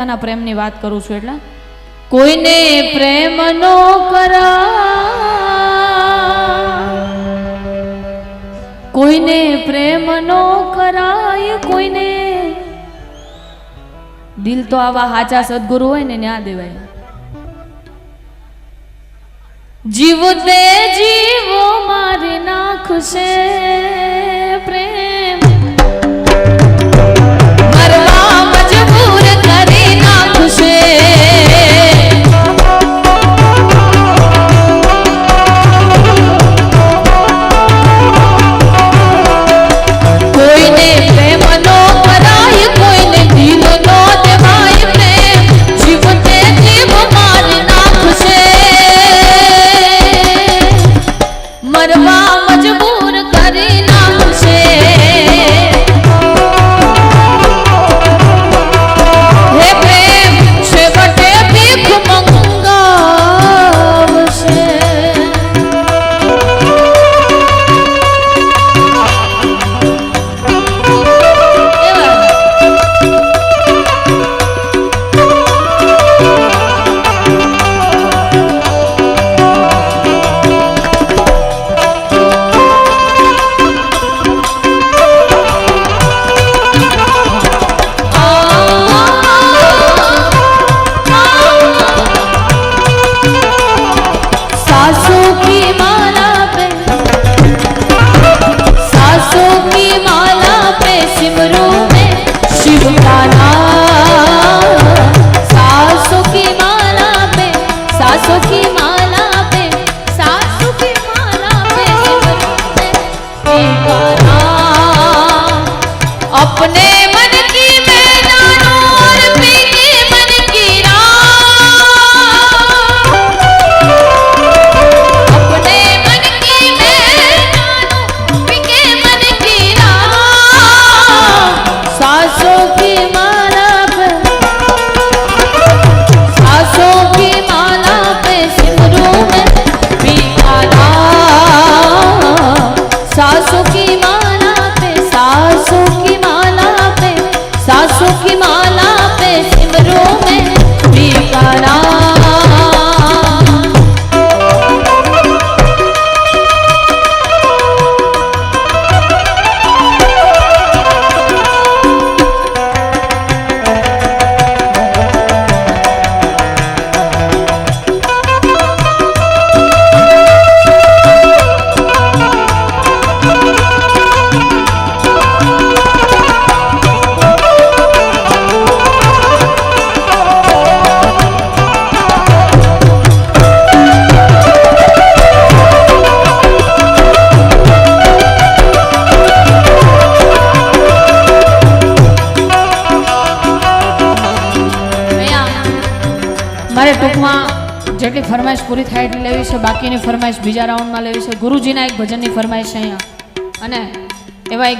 પ્રેમની વાત કરું છું એટલે કોઈને પ્રેમ નો કરાય, કોઈને પ્રેમ નો કરાય, કોઈને દિલ તો આવા હાચા સદગુરુ હોય ને ન્યા દેવાય. જીવ દે જીવો મારી નાખશે પ્રેમ, મરવા મજબૂર કરી નાખશે. કોઈને પ્રેમ નો કરાય, કોઈને દિલ નો દેવાય પ્રેમ, જીવ દે જીવ મારી નાખશે, મરવા મજબૂર કરી નાખશે. હે પ્રેમ છેવટે ભીખ મંગાવશે. अपने मन की मैदानों और पीके मन की राह, अपने मन की मैदानों पीके मन की राह, सांसों की माला पे, सांसों की माला पे सिमरू में पीकारा, सांसों की माला पे, सांसों की सांसों की माला पे सिमरों में पीकारा. મારે ટૂંકમાં જેટલી ફરમાઈશ પૂરી થાય એટલી લેવી છે, બાકીની ફરમાઈશ બીજા રાઉન્ડમાં લેવી છે. ગુરુજીના એક ભજનની ફરમાઈશ અહીંયા, અને એવા એક